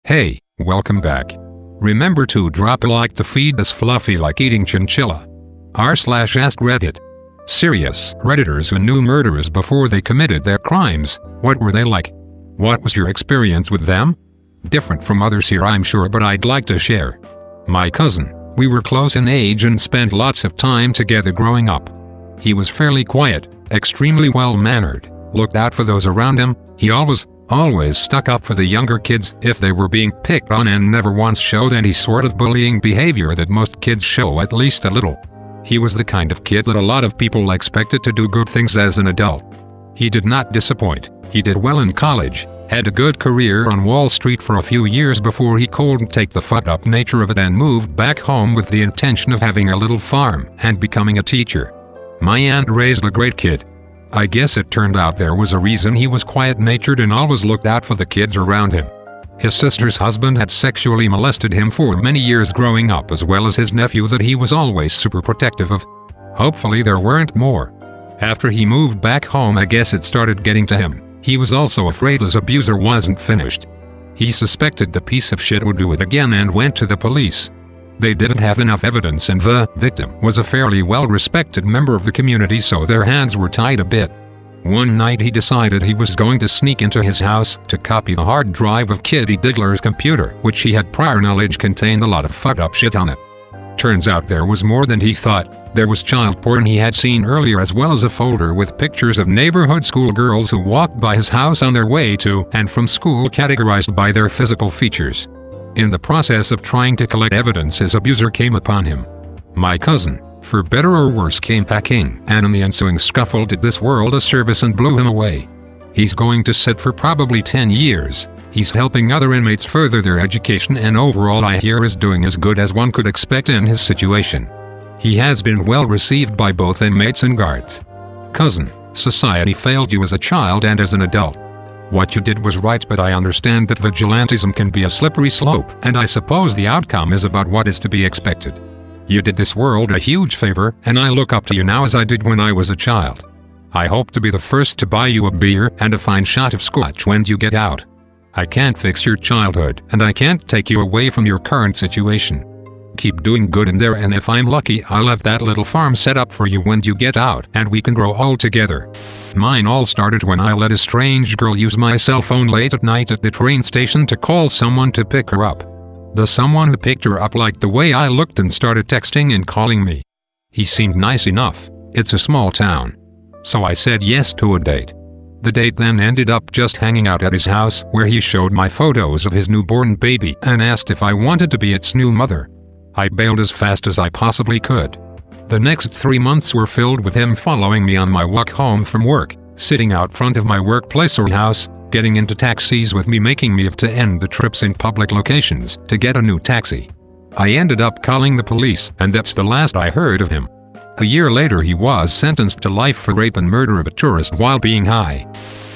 Hey, welcome back. Remember to drop a like to feed this fluffy like eating chinchilla. r/AskReddit. Serious Redditors who knew murderers before they committed their crimes. What were they like? What was your experience with them? Different from others here, I'm sure, but I'd like to share. My cousin. We were close in age and spent lots of time together growing up. He was fairly quiet, extremely well-mannered, looked out for those around him. He always stuck up for the younger kids if they were being picked on, and never once showed any sort of bullying behavior that most kids show at least a little. He was the kind of kid that a lot of people expected to do good things as an adult. He did not disappoint. He did well in college, had a good career on Wall Street for a few years before he couldn't take the fucked up nature of it and moved back home with the intention of having a little farm and becoming a teacher. My aunt raised a great kid. I guess it turned out there was a reason he was quiet-natured and always looked out for the kids around him. His sister's husband had sexually molested him for many years growing up, as well as his nephew that he was always super protective of. Hopefully there weren't more. After he moved back home, I guess it started getting to him. He was also afraid his abuser wasn't finished. He suspected the piece of shit would do it again and went to the police. They didn't have enough evidence, and the victim was a fairly well-respected member of the community, so their hands were tied a bit. One night he decided he was going to sneak into his house to copy the hard drive of Kitty Diggler's computer, which he had prior knowledge contained a lot of fucked up shit on it. Turns out there was more than he thought. There was child porn he had seen earlier, as well as a folder with pictures of neighborhood schoolgirls who walked by his house on their way to and from school, categorized by their physical features. In the process of trying to collect evidence, his abuser came upon him. My cousin, for better or worse, came packing, and in the ensuing scuffle did this world a service and blew him away. He's going to sit for probably 10 years. He's helping other inmates further their education, and overall I hear is doing as good as one could expect in his situation. He has been well received by both inmates and guards. Cousin, society failed you as a child and as an adult. What you did was right, but I understand that vigilantism can be a slippery slope, and I suppose the outcome is about what is to be expected. You did this world a huge favor, and I look up to you now as I did when I was a child. I hope to be the first to buy you a beer and a fine shot of scotch when you get out. I can't fix your childhood, and I can't take you away from your current situation. Keep doing good in there, and if I'm lucky, I'll have that little farm set up for you when you get out, and we can grow all together. Mine all started when I let a strange girl use my cell phone late at night at the train station to call someone to pick her up. The someone who picked her up liked the way I looked and started texting and calling me. He seemed nice enough. It's a small town. So I said yes to a date. The date then ended up just hanging out at his house, where he showed my photos of his newborn baby and asked if I wanted to be its new mother. I bailed as fast as I possibly could. The next 3 months were filled with him following me on my walk home from work, sitting out front of my workplace or house, getting into taxis with me, making me have to end the trips in public locations to get a new taxi. I ended up calling the police, and that's the last I heard of him. A year later he was sentenced to life for rape and murder of a tourist while being high.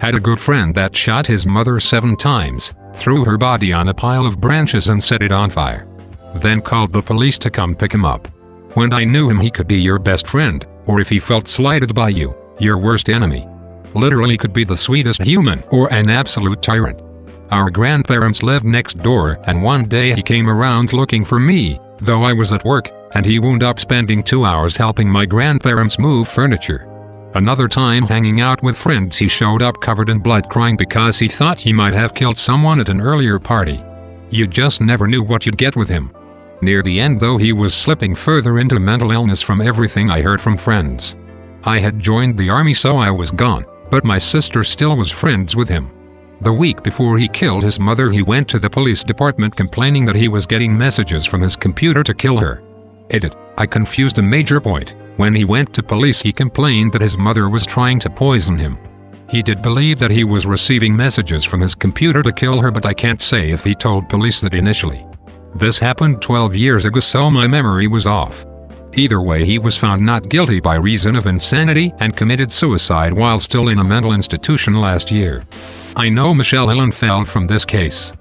Had a good friend that shot his mother 7 times, threw her body on a pile of branches and set it on fire. Then called the police to come pick him up. When I knew him, he could be your best friend, or if he felt slighted by you, your worst enemy. Literally could be the sweetest human or an absolute tyrant. Our grandparents lived next door, and one day he came around looking for me, though I was at work, and he wound up spending 2 hours helping my grandparents move furniture. Another time, hanging out with friends, he showed up covered in blood, crying because he thought he might have killed someone at an earlier party. You just never knew what you'd get with him. Near the end, though, he was slipping further into mental illness from everything I heard from friends. I had joined the army, so I was gone, but my sister still was friends with him. The week before he killed his mother, he went to the police department complaining that he was getting messages from his computer to kill her. I confused a major point. When he went to police, he complained that his mother was trying to poison him. He did believe that he was receiving messages from his computer to kill her, but I can't say if he told police that initially. This happened 12 years ago, so my memory was off. Either way, he was found not guilty by reason of insanity and committed suicide while still in a mental institution last year. I know Michelle Hillenfeld from this case.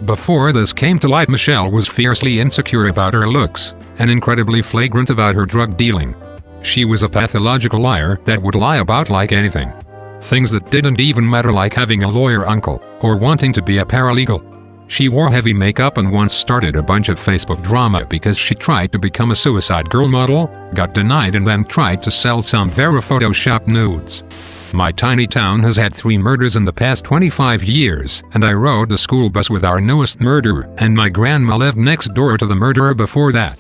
Before this came to light, Michelle was fiercely insecure about her looks and incredibly flagrant about her drug dealing. She was a pathological liar that would lie about like anything. Things that didn't even matter, like having a lawyer uncle or wanting to be a paralegal. She wore heavy makeup and once started a bunch of Facebook drama because she tried to become a suicide girl model, got denied and then tried to sell some very Photoshop nudes. My tiny town has had 3 murders in the past 25 years, and I rode the school bus with our newest murderer, and my grandma lived next door to the murderer before that.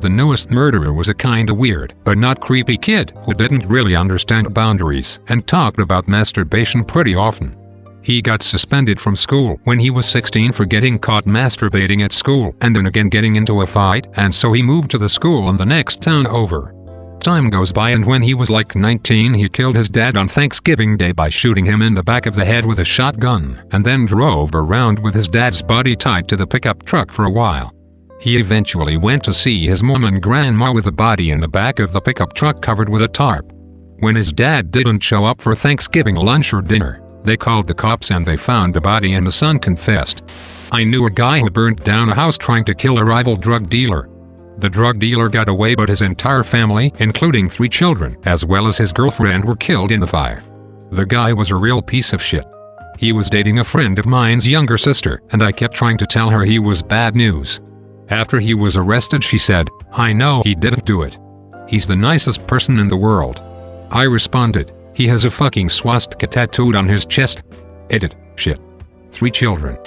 The newest murderer was a kinda weird, but not creepy kid who didn't really understand boundaries and talked about masturbation pretty often. He got suspended from school when he was 16 for getting caught masturbating at school and then again getting into a fight, and so he moved to the school in the next town over. Time goes by and when he was like 19 he killed his dad on Thanksgiving Day by shooting him in the back of the head with a shotgun, and then drove around with his dad's body tied to the pickup truck for a while. He eventually went to see his mom and grandma with the body in the back of the pickup truck covered with a tarp. When his dad didn't show up for Thanksgiving lunch or dinner, they called the cops and they found the body and the son confessed. I knew a guy who burnt down a house trying to kill a rival drug dealer. The drug dealer got away but his entire family, including 3 children, as well as his girlfriend, were killed in the fire. The guy was a real piece of shit. He was dating a friend of mine's younger sister, and I kept trying to tell her he was bad news. After he was arrested she said, "I know he didn't do it. He's the nicest person in the world." I responded, "He has a fucking swastika tattooed on his chest." Edit. Shit. 3 children.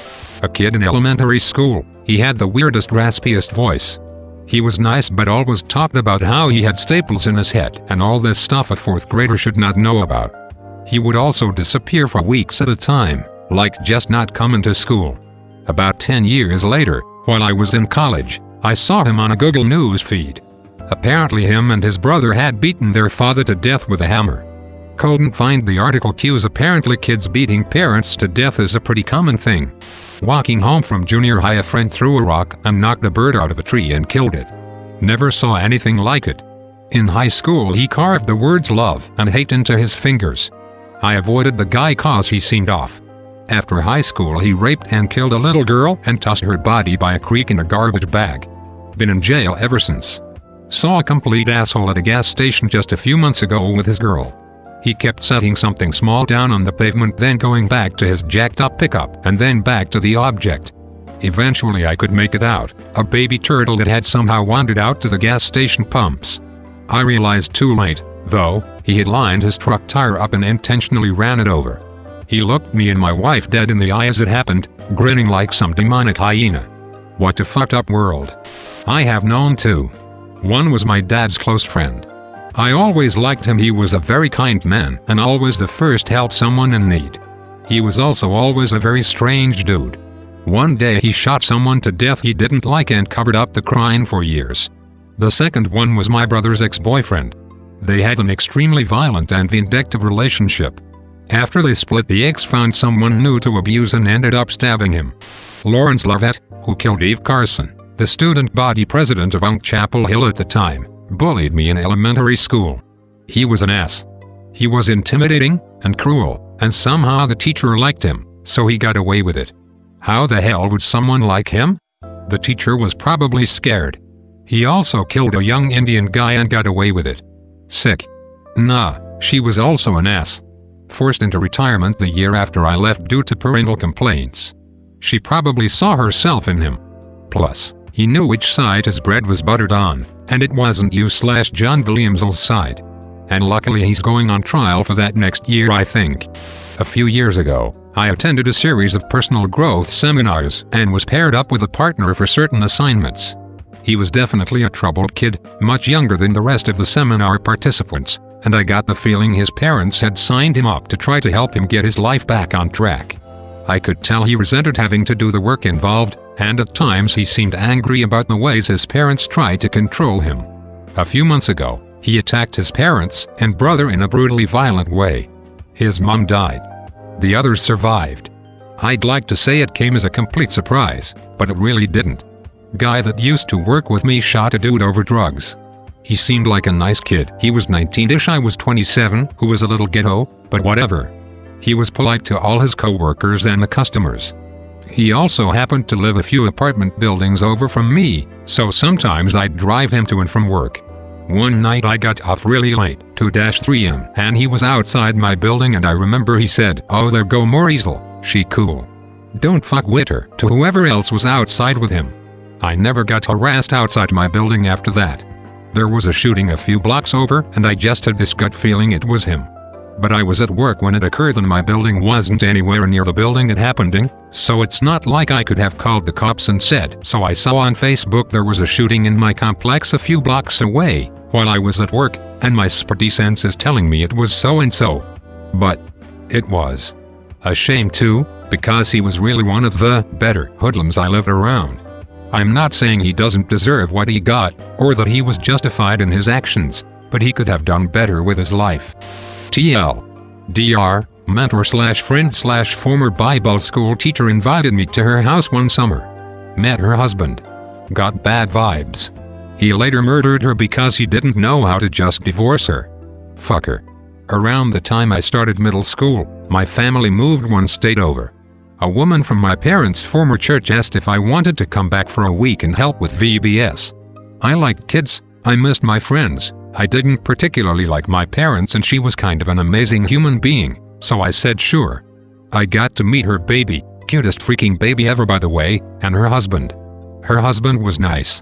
A kid in elementary school. He had the weirdest raspiest voice. He was nice but always talked about how he had staples in his head and all this stuff a 4th grader should not know about. He would also disappear for weeks at a time, like just not coming to school. About 10 years later, while I was in college, I saw him on a Google News feed. Apparently him and his brother had beaten their father to death with a hammer. Couldn't find the article cues. Apparently kids beating parents to death is a pretty common thing. Walking home from junior high a friend threw a rock and knocked a bird out of a tree and killed it. Never saw anything like it. In high school he carved the words love and hate into his fingers. I avoided the guy cause he seemed off. After high school he raped and killed a little girl and tossed her body by a creek in a garbage bag. Been in jail ever since. Saw a complete asshole at a gas station just a few months ago with his girl. He kept setting something small down on the pavement, then going back to his jacked up pickup and then back to the object. Eventually I could make it out, a baby turtle that had somehow wandered out to the gas station pumps. I realized too late, though, he had lined his truck tire up and intentionally ran it over. He looked me and my wife dead in the eye as it happened, grinning like some demonic hyena. What a fucked up world. I have known 2. One was my dad's close friend. I always liked him. He was a very kind man and always the first to help someone in need. He was also always a very strange dude. One day he shot someone to death he didn't like and covered up the crime for years. The second one was my brother's ex-boyfriend. They had an extremely violent and vindictive relationship. After they split, the ex found someone new to abuse and ended up stabbing him. Lawrence Lovett, who killed Eve Carson, the student body president of Oak Chapel Hill at the time, bullied me in elementary school. He was an ass. He was intimidating and cruel, and somehow the teacher liked him, so he got away with it. How the hell would someone like him? The teacher was probably scared. He also killed a young Indian guy and got away with it. Sick. Nah, she was also an ass. Forced into retirement the year after I left due to parental complaints. She probably saw herself in him. Plus, he knew which side his bread was buttered on, and it wasn't you/John Williams's side. And luckily he's going on trial for that next year, I think. A few years ago, I attended a series of personal growth seminars and was paired up with a partner for certain assignments. He was definitely a troubled kid, much younger than the rest of the seminar participants, and I got the feeling his parents had signed him up to try to help him get his life back on track. I could tell he resented having to do the work involved, and at times he seemed angry about the ways his parents tried to control him. A few months ago, he attacked his parents and brother in a brutally violent way. His mom died. The others survived. I'd like to say it came as a complete surprise, but it really didn't. Guy that used to work with me shot a dude over drugs. He seemed like a nice kid. He was 19-ish, I was 27, who was a little ghetto, but whatever. He was polite to all his co-workers and the customers. He also happened to live a few apartment buildings over from me, so sometimes I'd drive him to and from work. One night I got off really late, 2-3 am, and he was outside my building and I remember he said, "Oh, there go Maurizel, she cool." Don't fuck with her, to whoever else was outside with him. I never got harassed outside my building after that. There was a shooting a few blocks over and I just had this gut feeling it was him. But I was at work when it occurred and my building wasn't anywhere near the building it happened in, so it's not like I could have called the cops and said, "So I saw on Facebook there was a shooting in my complex a few blocks away, while I was at work, and my spidey sense is telling me it was so and so." But it was. A shame too, because he was really one of the better hoodlums I lived around. I'm not saying he doesn't deserve what he got, or that he was justified in his actions, but he could have done better with his life. TL. Dr. Mentor/friend/former Bible school teacher invited me to her house one summer. Met her husband. Got bad vibes. He later murdered her because he didn't know how to just divorce her. Fuck her. Around the time I started middle school, my family moved one state over. A woman from my parents' former church asked if I wanted to come back for a week and help with VBS. I liked kids, I missed my friends, I didn't particularly like my parents and she was kind of an amazing human being, so I said sure. I got to meet her baby, cutest freaking baby ever by the way, and her husband. Her husband was nice.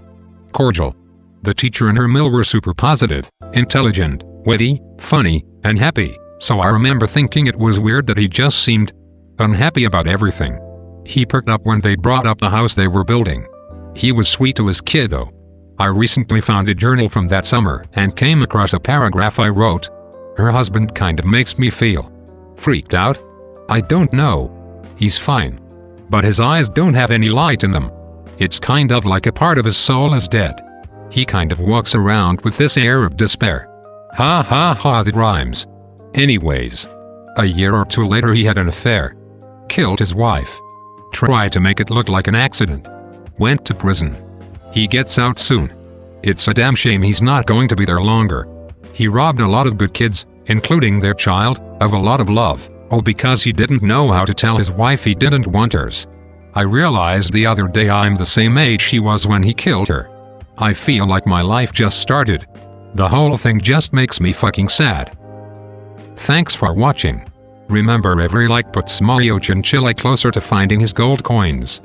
Cordial. The teacher and her mill were super positive, intelligent, witty, funny, and happy, so I remember thinking it was weird that he just seemed unhappy about everything. He perked up when they brought up the house they were building. He was sweet to his kiddo. I recently found a journal from that summer and came across a paragraph I wrote. Her husband kind of makes me feel freaked out. I don't know. He's fine. But his eyes don't have any light in them. It's kind of like a part of his soul is dead. He kind of walks around with this air of despair. Ha ha ha, that rhymes. Anyways. A year or two later he had an affair. Killed his wife. Tried to make it look like an accident. Went to prison. He gets out soon. It's a damn shame he's not going to be there longer. He robbed a lot of good kids, including their child, of a lot of love, all because he didn't know how to tell his wife he didn't want hers. I realized the other day I'm the same age she was when he killed her. I feel like my life just started. The whole thing just makes me fucking sad. Thanks for watching. Remember, every like puts Mario Chinchilla closer to finding his gold coins.